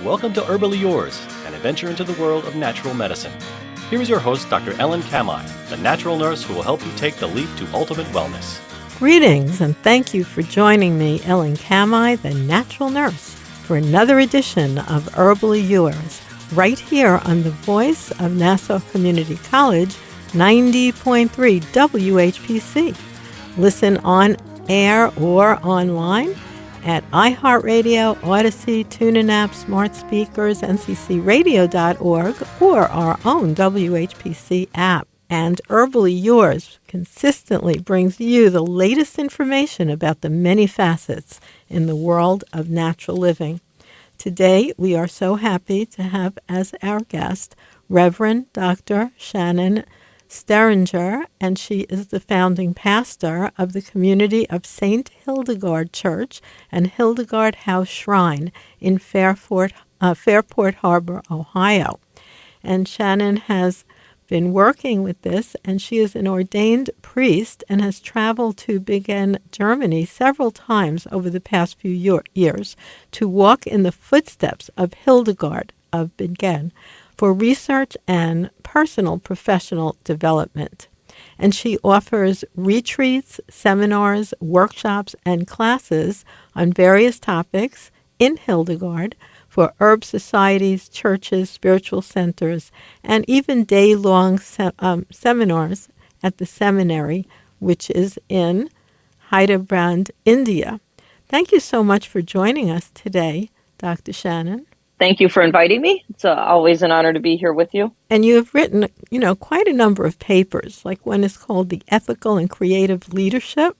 Welcome to Herbally Yours, an adventure into the world of natural medicine. Here is your host, Dr. Ellen Kamai, the natural nurse who will help you take the leap to ultimate wellness. Greetings, and thank you for joining me, Ellen Kamai, the natural nurse, for another edition of Herbally Yours, right here on the voice of Nassau Community College, 90.3 WHPC. Listen on air or online at iHeartRadio, Odyssey, TuneIn app, smart speakers, nccradio.org, or our own WHPC app. And Herbally Yours consistently brings you the latest information about the many facets in the world of natural living. Today, we are so happy to have as our guest Reverend Dr. Shannon Sterringer, and she is the founding pastor of the community of St. Hildegard Church and Hildegard House Shrine in Fairport Harbor, Ohio. And Shannon has been working with this, and she is an ordained priest and has traveled to Bingen, Germany several times over the past few years to walk in the footsteps of Hildegard of Bingen for research and personal professional development. And she offers retreats, seminars, workshops, and classes on various topics in Hildegard for herb societies, churches, spiritual centers, and even day-long seminars at the seminary, which is in Hyderabad, India. Thank you so much for joining us today, Dr. Shannon. Thank you for inviting me. It's always an honor to be here with you. And you have written, quite a number of papers, like one is called The Ethical and Creative Leadership,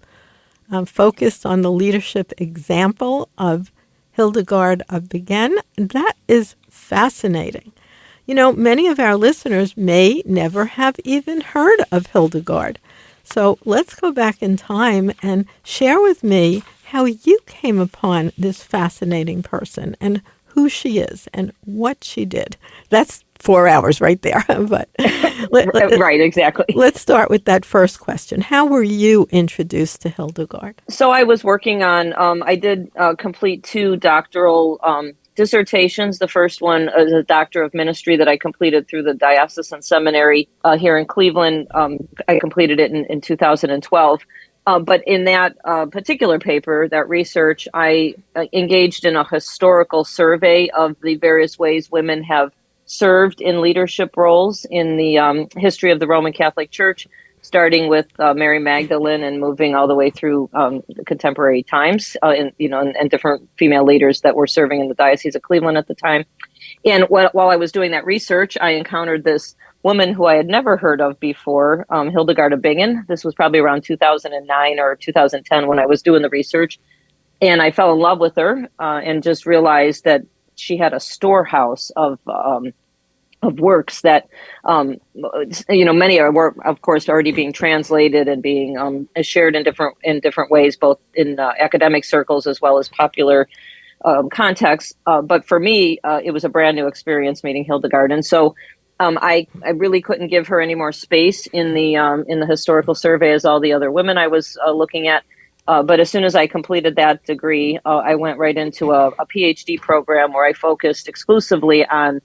focused on the leadership example of Hildegard of Bingen. That is fascinating. Many of our listeners may never have even heard of Hildegard. So let's go back in time and share with me how you came upon this fascinating person and who she is and what she did. That's 4 hours right there. But right, exactly. Let's start with that first question. How were you introduced to Hildegard? So I was working on, I did complete 2 doctoral dissertations. The first one is a Doctor of Ministry that I completed through the Diocesan Seminary here in Cleveland. I completed it in 2012. But in that particular paper, that research, I engaged in a historical survey of the various ways women have served in leadership roles in the history of the Roman Catholic Church, starting with Mary Magdalene and moving all the way through contemporary times, and different female leaders that were serving in the Diocese of Cleveland at the time. And while I was doing that research, I encountered this woman who I had never heard of before, Hildegard of Bingen. This was probably around 2009 or 2010 when I was doing the research. And I fell in love with her and just realized that she had a storehouse of works that, many were, of course, already being translated and being shared in different ways, both in academic circles as well as popular contexts. But for me, it was a brand new experience meeting Hildegard. And so I really couldn't give her any more space in the historical survey as all the other women I was looking at. But as soon as I completed that degree, I went right into a PhD program where I focused exclusively on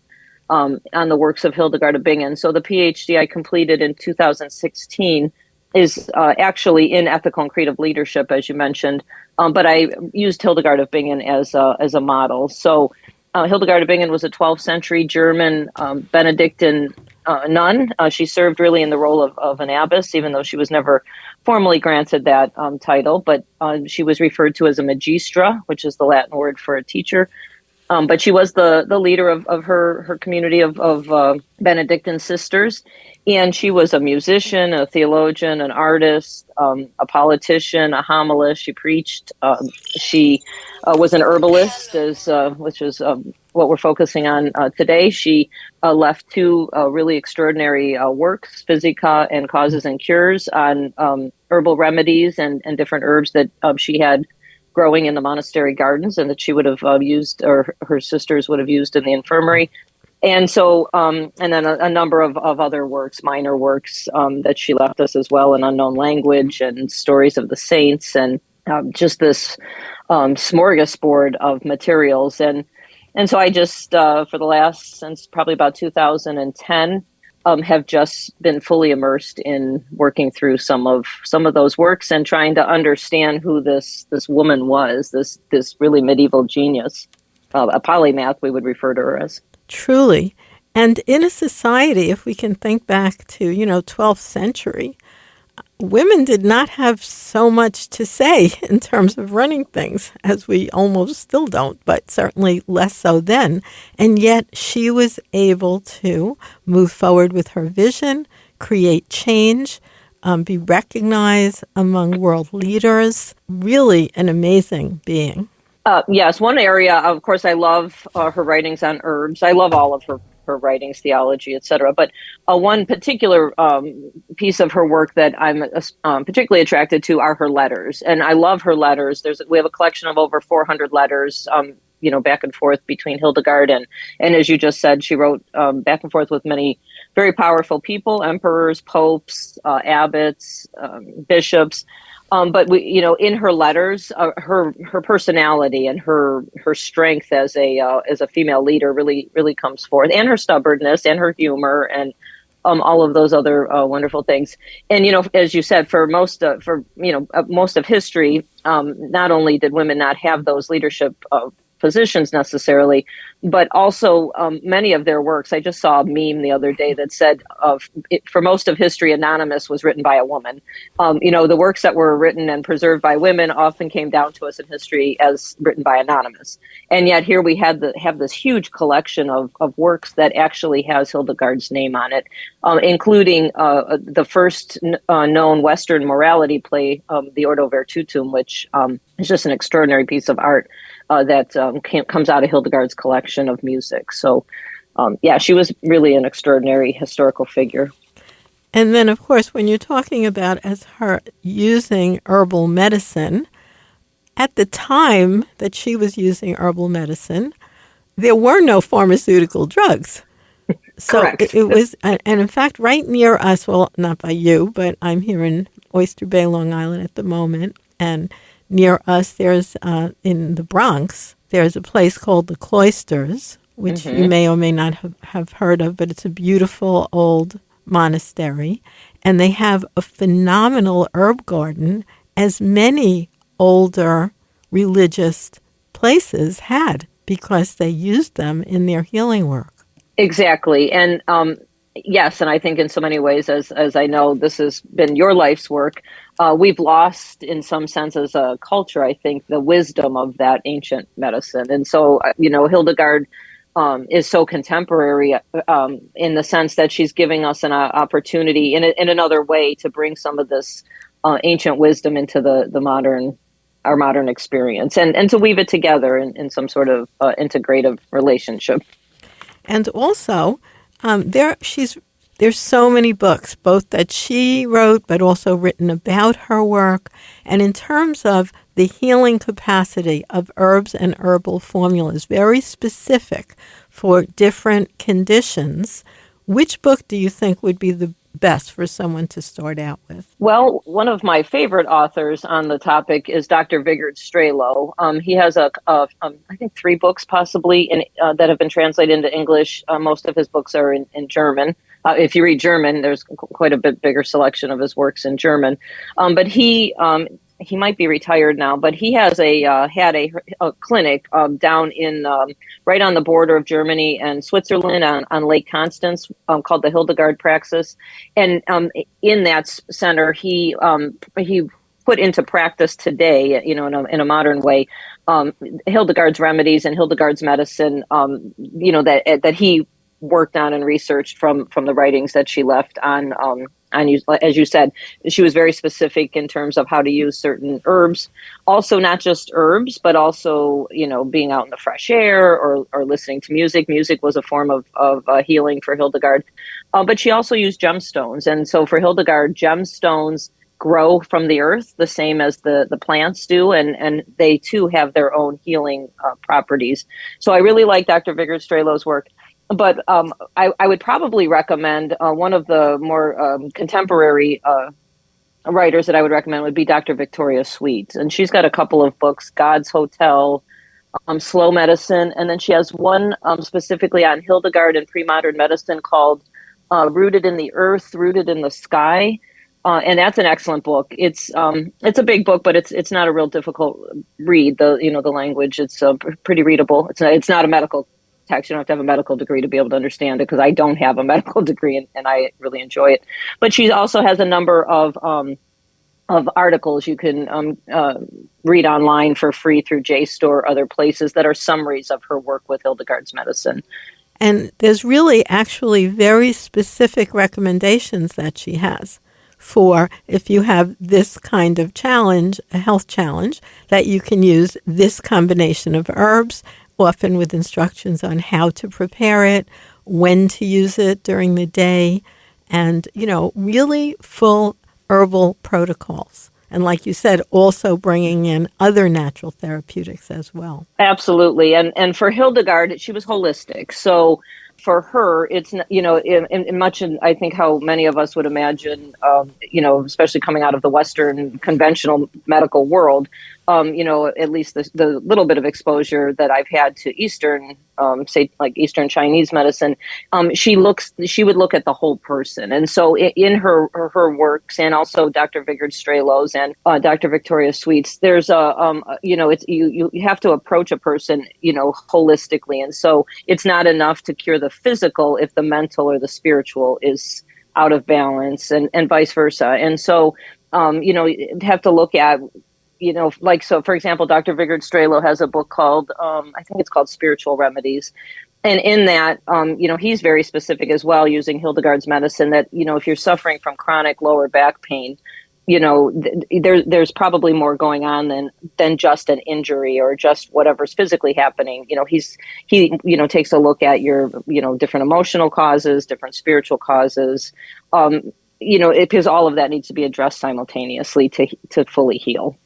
the works of Hildegard of Bingen. So the PhD I completed in 2016 is actually in ethical and creative leadership, as you mentioned. But I used Hildegard of Bingen as a model. So Hildegard of Bingen was a 12th century German Benedictine nun. She served really in the role of an abbess, even though she was never formally granted that title. But she was referred to as a magistra, which is the Latin word for a teacher. But she was the leader of her community of Benedictine sisters. And she was a musician, a theologian, an artist, a politician, a homilist. She preached. She was an herbalist, which is what we're focusing on today. She left 2 really extraordinary works, Physica and Causes and Cures, on herbal remedies and different herbs that she had growing in the monastery gardens and that she would have used, or her sisters would have used in the infirmary. And so, and then a number of other works, minor works that she left us as well, An Unknown Language and Stories of the Saints, and just this smorgasbord of materials. And And so I just, for the last, since probably about 2010, have just been fully immersed in working through some of those works and trying to understand who this woman was, this really medieval genius, a polymath we would refer to her as. Truly. And in a society, if we can think back to, 12th century, women did not have so much to say in terms of running things, as we almost still don't, but certainly less so then. And yet she was able to move forward with her vision, create change, be recognized among world leaders. Really an amazing being. Yes, one area, of course, I love her writings on herbs. I love all of her writings, theology, etc. But one particular piece of her work that I'm particularly attracted to are her letters, and I love her letters. We have a collection of over 400 letters, back and forth between Hildegard and as you just said, she wrote back and forth with many very powerful people, emperors, popes, abbots, bishops. But in her letters, her personality and her strength as a female leader really comes forth, and her stubbornness and her humor and all of those other wonderful things. And as you said, for most of history, not only did women not have those leadership positions necessarily, but also many of their works. I just saw a meme the other day that said, for most of history, Anonymous was written by a woman. The works that were written and preserved by women often came down to us in history as written by Anonymous. And yet here we have this huge collection of works that actually has Hildegard's name on it, including the first known Western morality play, the Ordo Virtutum, which is just an extraordinary piece of art that comes out of Hildegard's collection of music. So, she was really an extraordinary historical figure. And then, of course, when you're talking about as her using herbal medicine, at the time that she was using herbal medicine, there were no pharmaceutical drugs. So Correct. it was, and in fact, right near us, well, not by you, but I'm here in Oyster Bay, Long Island at the moment, and near us, there's, in the Bronx, there's a place called the Cloisters, which you may or may not have heard of, but it's a beautiful old monastery. And they have a phenomenal herb garden, as many older religious places had, because they used them in their healing work. Exactly. And yes, and I think in so many ways, as I know this has been your life's work, we've lost in some sense as a culture, I think, the wisdom of that ancient medicine. And so, Hildegard is so contemporary in the sense that she's giving us an opportunity in another way to bring some of this ancient wisdom into our modern experience and to weave it together in some sort of integrative relationship. And also, there's so many books, both that she wrote, but also written about her work. And in terms of the healing capacity of herbs and herbal formulas, very specific for different conditions, which book do you think would be the best for someone to start out with? Well, one of my favorite authors on the topic is Dr. Vigard Strelo. He has I think 3 books possibly that have been translated into English. Most of his books are in German. If you read German, there's quite a bit bigger selection of his works in German. But he might be retired now, but he has had a clinic down in right on the border of Germany and Switzerland on Lake Constance called the Hildegard Praxis. And in that center, he put into practice today, in a modern way, Hildegard's remedies and Hildegard's medicine, that he worked on and researched from the writings that she left on, as you said. She was very specific in terms of how to use certain herbs. Also, not just herbs, but also, being out in the fresh air or listening to music. Music was a form of healing for Hildegard. But she also used gemstones. And so for Hildegard, gemstones grow from the earth the same as the plants do. And they too have their own healing properties. So I really like Dr. Vigard Strelo's work. But I would probably recommend one of the more contemporary writers that I would recommend would be Dr. Victoria Sweet. And she's got a couple of books, God's Hotel, slow medicine, and then she has one specifically on Hildegard and pre-modern medicine called "Rooted in the Earth, Rooted in the Sky." And that's an excellent book. It's a big book, but it's not a real difficult read. The language, it's pretty readable. It's not a medical text. You don't have to have a medical degree to be able to understand it, because I don't have a medical degree, and I really enjoy it. But she also has a number of articles you can read online for free through JSTOR or other places that are summaries of her work with Hildegard's medicine. And there's really actually very specific recommendations that she has for if you have this kind of challenge, a health challenge, that you can use this combination of herbs, often with instructions on how to prepare it, when to use it during the day, and, really full herbal protocols. And like you said, also bringing in other natural therapeutics as well. Absolutely. And for Hildegard, she was holistic. So for her, it's, in much, I think how many of us would imagine, especially coming out of the Western conventional medical world, at least the little bit of exposure that I've had to Eastern, say like Eastern Chinese medicine, she would look at the whole person. And so in her works, and also Dr. Vigard Strelow's and Dr. Victoria Sweet's, there's you have to approach a person, holistically. And so it's not enough to cure the physical if the mental or the spiritual is out of balance, and vice versa. And so, you have to look at, so for example, Dr. Vigard Strelo has a book called, I think it's called Spiritual Remedies. And in that, he's very specific as well, using Hildegard's medicine, that, if you're suffering from chronic lower back pain, there's probably more going on than just an injury or just whatever's physically happening. He takes a look at your, different emotional causes, different spiritual causes, because all of that needs to be addressed simultaneously to fully heal.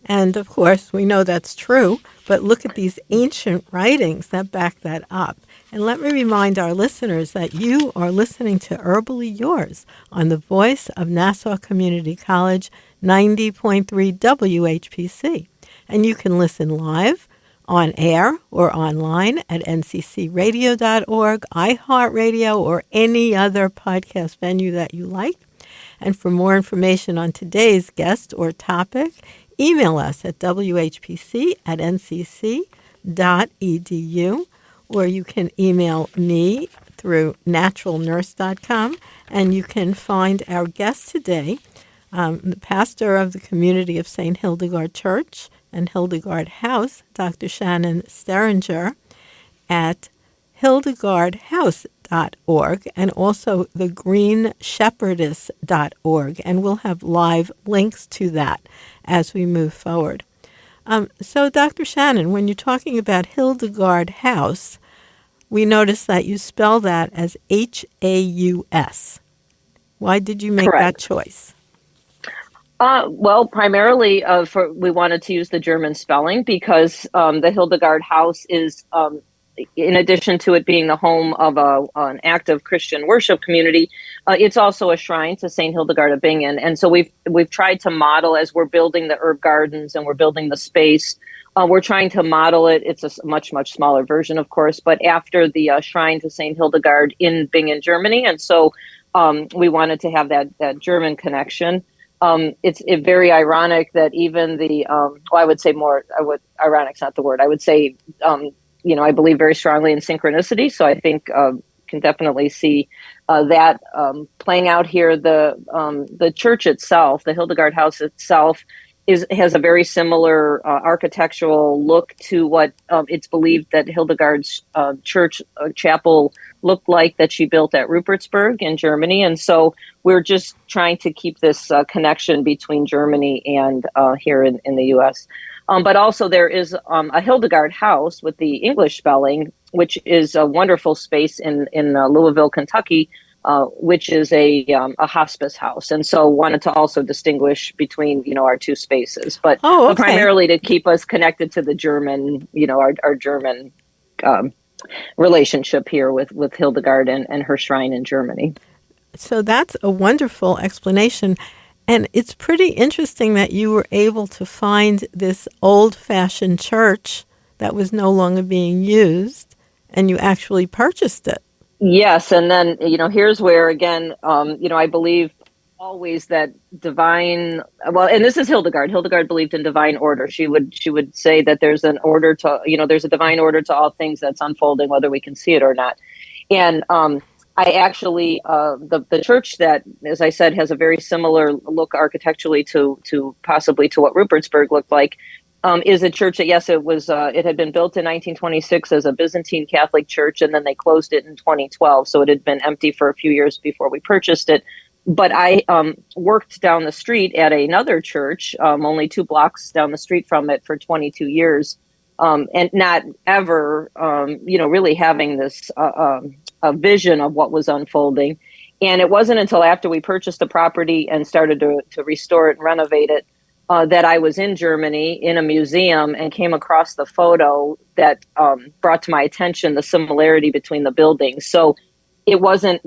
And of course, we know that's true, but look at these ancient writings that back that up. And let me remind our listeners that you are listening to Herbally Yours on the voice of Nassau Community College, 90.3 WHPC. And you can listen live, on air, or online at nccradio.org, iHeartRadio, or any other podcast venue that you like. And for more information on today's guest or topic, email us at whpc@ncc.edu, or you can email me through naturalnurse.com, and you can find our guest today, the pastor of the community of St. Hildegard Church and Hildegard House, Dr. Shannon Sterringer, at hildegardhouse.org, and also thegreenshepherdess.org, and we'll have live links to that as we move forward. So, Dr. Shannon, when you're talking about Hildegard House, we notice that you spell that as Haus. Why did you make Correct. that choice? Well, primarily we wanted to use the German spelling because the Hildegard House is, in addition to it being the home of an active Christian worship community, it's also a shrine to St. Hildegard of Bingen. And so we've tried to model, as we're building the herb gardens and we're building the space, we're trying to model it. It's a much, much smaller version, of course, but after the shrine to St. Hildegard in Bingen, Germany. And so we wanted to have that German connection. It's very ironic that even I would say ironic's not the word. I would say, I believe very strongly in synchronicity. So I think can definitely see that playing out here. The church itself, the Hildegard House itself, has a very similar architectural look to what it's believed that Hildegard's church chapel looked like that she built at Rupertsberg in Germany. And so we're just trying to keep this connection between Germany and here in the U.S. But also there is a Hildegard House with the English spelling, which is a wonderful space in Louisville, Kentucky, which is a hospice house. And so wanted to also distinguish between, our two spaces, but primarily to keep us connected to the German, our German relationship here with Hildegard and her shrine in Germany. So that's a wonderful explanation. And it's pretty interesting that you were able to find this old-fashioned church that was no longer being used, and you actually purchased it. Yes, and then, here's where, again, I believe always that divine, well, and this is Hildegard. Hildegard believed in divine order. She would say that there's an order to, there's a divine order to all things that's unfolding, whether we can see it or not. And I actually, the church that, as I said, has a very similar look architecturally to possibly to what Rupertsberg looked like, is a church that, yes, it had been built in 1926 as a Byzantine Catholic church, and then they closed it in 2012. So it had been empty for a few years before we purchased it. But I worked down the street at another church, only 2 blocks down the street from it, for 22 years, and not ever, really having this a vision of what was unfolding. And it wasn't until after we purchased the property and started to restore it and renovate it that I was in Germany in a museum and came across the photo that brought to my attention the similarity between the buildings. So it wasn't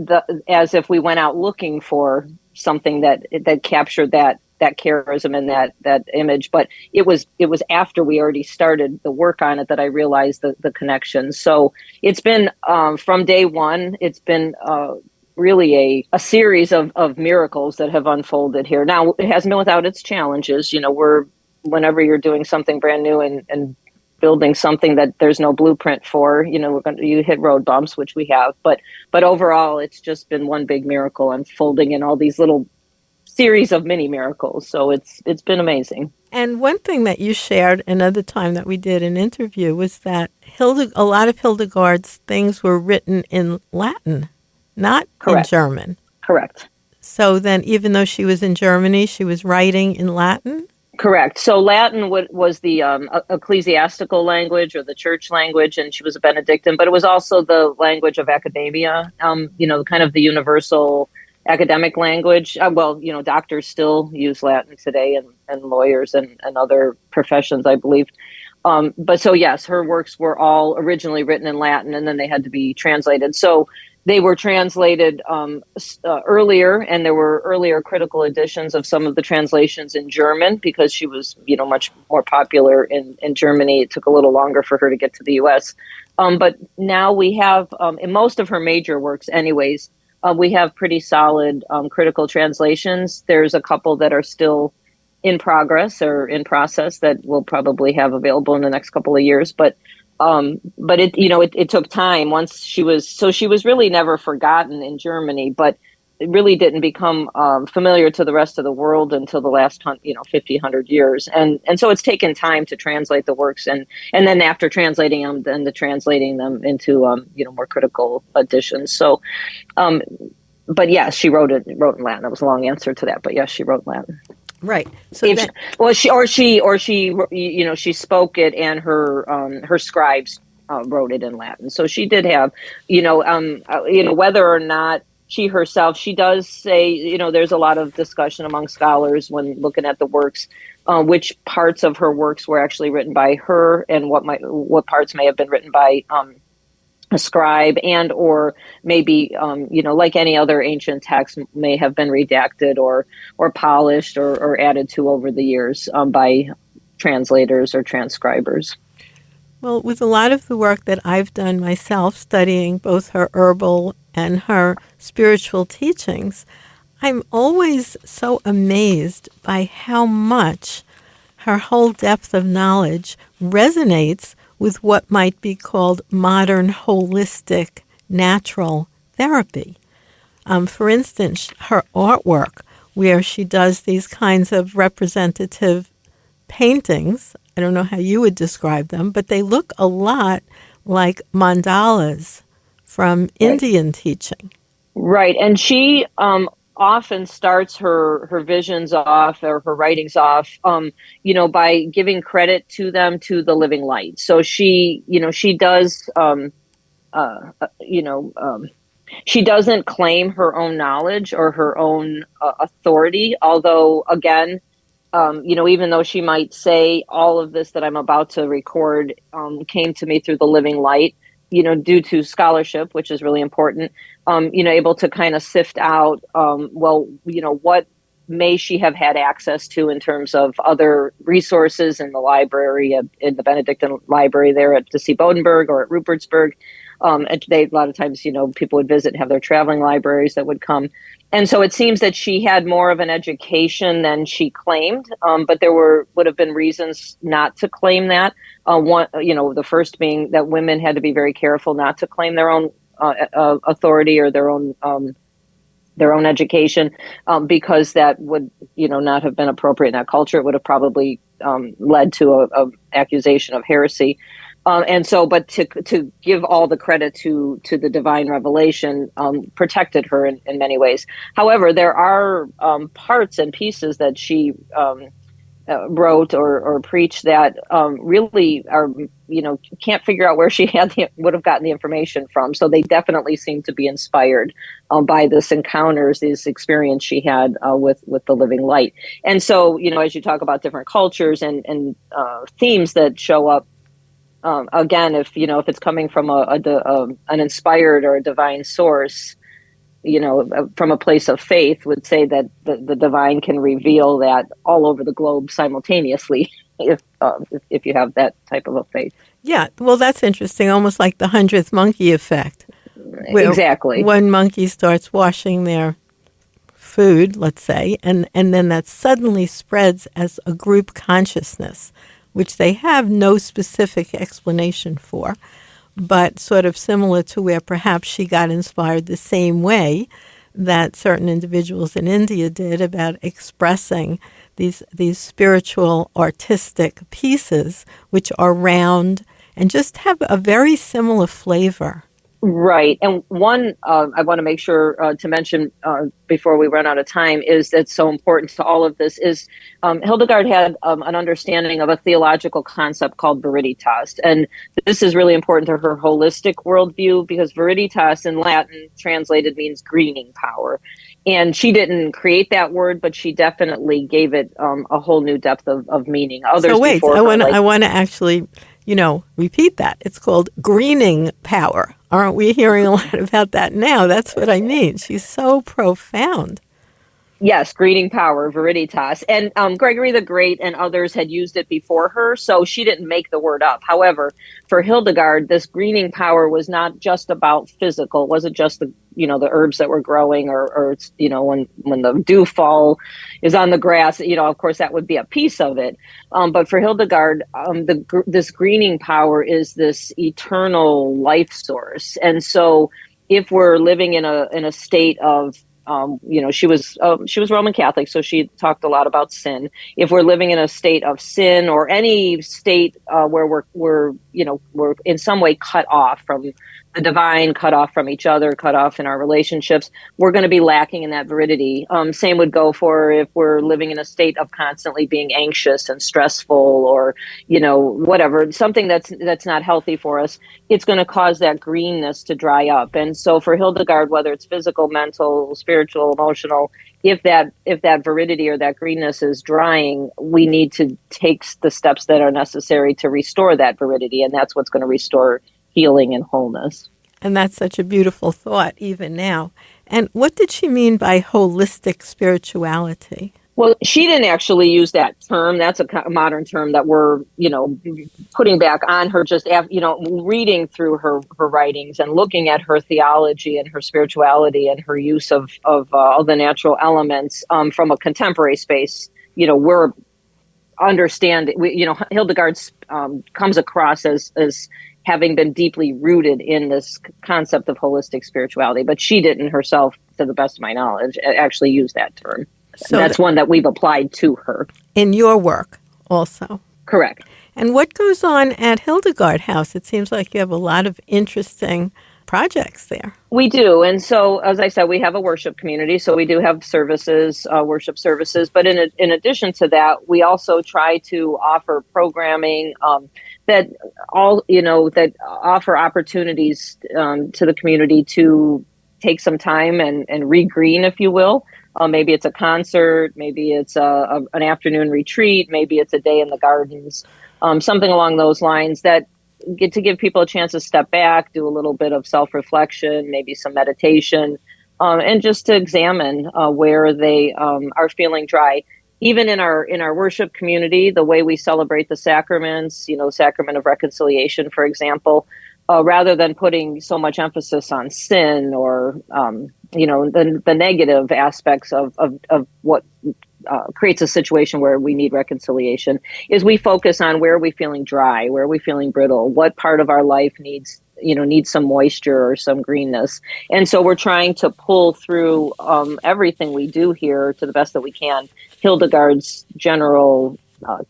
as if we went out looking for something that captured that charism and that image, but it was after we already started the work on it that I realized the connection. So it's been from day one, it's been really a series of miracles that have unfolded here. Now, it hasn't been without its challenges. Whenever you're doing something brand new and building something that there's no blueprint for, you hit road bumps, which we have. But overall, it's just been one big miracle unfolding in all these little series of mini miracles. So it's been amazing. And one thing that you shared another time that we did an interview was that a lot of Hildegard's things were written in Latin, not Correct. in German. Correct. So then, even though she was in Germany, she was writing in Latin? Correct. So Latin was the ecclesiastical language or the church language, and she was a Benedictine, but it was also the language of academia, kind of the universal academic language. Doctors still use Latin today, and lawyers and other professions, I believe. But so, yes, her works were all originally written in Latin, and then they had to be translated. So they were translated earlier, and there were earlier critical editions of some of the translations in German because she was, much more popular in Germany. It took a little longer for her to get to the U.S. But now we have, in most of her major works anyways, we have pretty solid critical translations. There's a couple that are still in progress or in process that we'll probably have available in the next couple of years. But it took time. She was really never forgotten in Germany, but it really didn't become familiar to the rest of the world until the last 50, 100 years. And so it's taken time to translate the works, and then after translating them, then translating them into more critical editions. So, but yes, she wrote in Latin. That was a long answer to that, but yes, she wrote Latin. Right. So she spoke it, and her scribes wrote it in Latin. So she did have, whether or not she herself, she does say, there's a lot of discussion among scholars when looking at the works, which parts of her works were actually written by her, and what parts may have been written by a scribe, and or maybe like any other ancient text, may have been redacted or polished or added to over the years by translators or transcribers. Well, with a lot of the work that I've done myself, studying both her herbal and her spiritual teachings, I'm always so amazed by how much her whole depth of knowledge resonates with what might be called modern holistic natural therapy. For instance, her artwork, where she does these kinds of representative paintings, I don't know how you would describe them, but they look a lot like mandalas from Indian teaching. Right. And she often starts her visions off, or her writings off, by giving credit to them, to the living light. So she does, she doesn't claim her own knowledge or her own authority. Although, again, even though she might say all of this that I'm about to record came to me through the living light, due to scholarship, which is really important, able to kind of sift out, what may she have had access to in terms of other resources in the library, in the Benedictine library there at DC Bodenberg or at Rupertsberg. And a lot of times, people would visit and have their traveling libraries that would come. And so it seems that she had more of an education than she claimed, but there would have been reasons not to claim that. One, the first being that women had to be very careful not to claim their own authority or their own education, because that would, not have been appropriate in that culture. It would have probably led to a accusation of heresy. But to give all the credit to the divine revelation protected her in many ways. However, there are parts and pieces that she wrote or preached that really are, can't figure out where she would have gotten the information from. So they definitely seem to be inspired by this encounters, this experience she had with the living light. And so, as you talk about different cultures and themes that show up, again, if it's coming from an inspired or a divine source, from a place of faith, would say that the divine can reveal that all over the globe simultaneously, if you have that type of a faith. Yeah, well, that's interesting, almost like the 100th monkey effect. Exactly. One monkey starts washing their food, let's say, and then that suddenly spreads as a group consciousness, which they have no specific explanation for, but sort of similar to where perhaps she got inspired the same way that certain individuals in India did about expressing these spiritual artistic pieces, which are round and just have a very similar flavor. Right. And one I want to make sure to mention before we run out of time is that's so important to all of this is Hildegard had an understanding of a theological concept called viriditas. And this is really important to her holistic worldview because viriditas in Latin translated means greening power. And she didn't create that word, but she definitely gave it a whole new depth of meaning. Others so wait, before I want to actually, repeat that. It's called greening power. Aren't we hearing a lot about that now? That's what I mean. She's so profound. Yes, greening power, viriditas. And Gregory the Great and others had used it before her, so she didn't make the word up. However, for Hildegard, this greening power was not just about physical. It wasn't just the herbs that were growing or when the dewfall is on the grass, of course, that would be a piece of it. But for Hildegard, this greening power is this eternal life source. And so if we're living in a state of she was Roman Catholic, so she talked a lot about sin. If we're living in a state of sin or any state where we're in some way cut off from the divine, cut off from each other, cut off in our relationships, we're going to be lacking in that veridity. Same would go for if we're living in a state of constantly being anxious and stressful or, whatever, something that's not healthy for us. It's going to cause that greenness to dry up. And so for Hildegard, whether it's physical, mental, spiritual, emotional, if that veridity or that greenness is drying, we need to take the steps that are necessary to restore that veridity. And that's what's going to restore healing and wholeness. And that's such a beautiful thought, even now. And what did she mean by holistic spirituality? Well, she didn't actually use that term. That's a modern term that we're, putting back on her just, reading through her writings and looking at her theology and her spirituality and her use of all the natural elements from a contemporary space. We're understanding, Hildegard comes across as having been deeply rooted in this concept of holistic spirituality, but she didn't herself, to the best of my knowledge, actually use that term. So that's one that we've applied to her. In your work also? Correct. And what goes on at Hildegard House? It seems like you have a lot of interesting projects there. We do. And so, as I said, we have a worship community. So we do have services, worship services. But in addition to that, we also try to offer programming that offer opportunities to the community to take some time and regreen, if you will. Maybe it's a concert, maybe it's an afternoon retreat, maybe it's a day in the gardens, something along those lines that get to give people a chance to step back, do a little bit of self-reflection, maybe some meditation, and just to examine where they are feeling dry. Even in our worship community, the way we celebrate the sacraments, sacrament of reconciliation, for example, rather than putting so much emphasis on sin or the negative aspects of what creates a situation where we need reconciliation, is we focus on where are we feeling dry, where are we feeling brittle, what part of our life needs some moisture or some greenness. And so we're trying to pull through everything we do here to the best that we can, Hildegard's general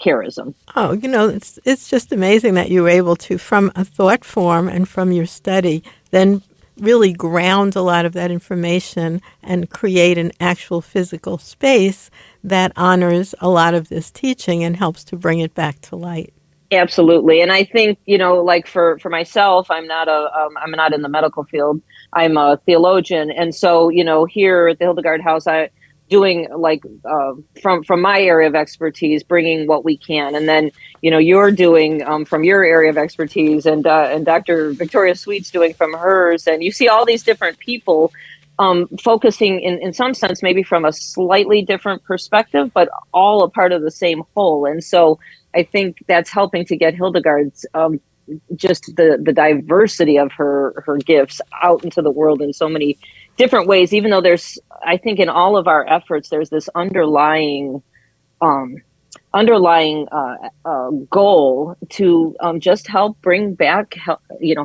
charism. Oh, it's just amazing that you were able to, from a thought form and from your study, then really ground a lot of that information and create an actual physical space that honors a lot of this teaching and helps to bring it back to light. Absolutely. And I think, like for myself, I'm not in the medical field. I'm a theologian. And so, here at the Hildegard House, I doing from my area of expertise, bringing what we can. And then, you're doing from your area of expertise, and Dr. Victoria Sweet's doing from hers. And you see all these different people focusing in some sense, maybe from a slightly different perspective, but all a part of the same whole. And so I think that's helping to get Hildegard's just the diversity of her gifts out into the world in so many different ways, even though I think in all of our efforts, there's this underlying goal to just help bring back,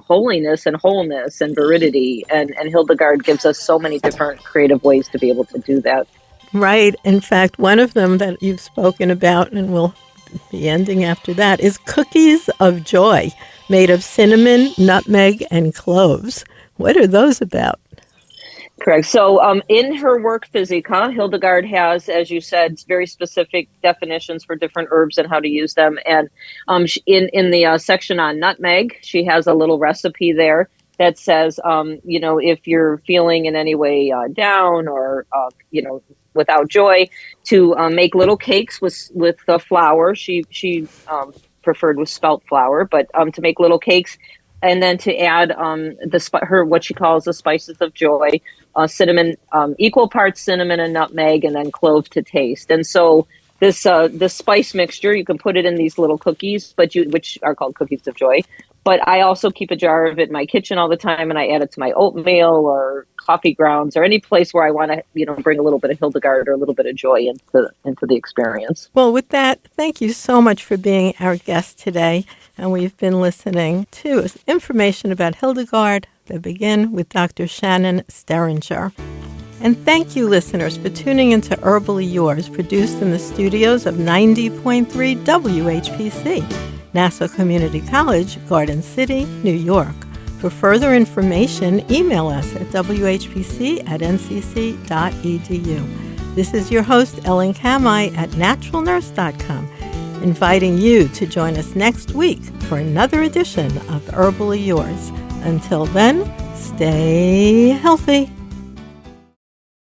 holiness and wholeness and veridity. And Hildegard gives us so many different creative ways to be able to do that. Right. In fact, one of them that you've spoken about, and we'll be ending after that, is cookies of joy made of cinnamon, nutmeg, and cloves. What are those about? Correct. So in her work Physica, Hildegard has, as you said, very specific definitions for different herbs and how to use them. And in the section on nutmeg, she has a little recipe there that says, if you're feeling in any way down or, without joy, to make little cakes with the flour. She preferred with spelt flour, but to make little cakes, and then to add what she calls the spices of joy, cinnamon, equal parts cinnamon and nutmeg, and then clove to taste. And so this spice mixture, you can put it in these little cookies, which are called cookies of joy. But I also keep a jar of it in my kitchen all the time, and I add it to my oatmeal or coffee grounds or any place where I want to, bring a little bit of Hildegard or a little bit of joy into the experience. Well, with that, thank you so much for being our guest today. And we've been listening to information about Hildegard, the Bingen with Dr. Shannon Sterringer. And thank you, listeners, for tuning into Herbally Yours, produced in the studios of 90.3 WHPC. Nassau Community College, Garden City, New York. For further information, email us at whpc@ncc.edu. This is your host, Ellen Kamai at naturalnurse.com, inviting you to join us next week for another edition of Herbally Yours. Until then, stay healthy.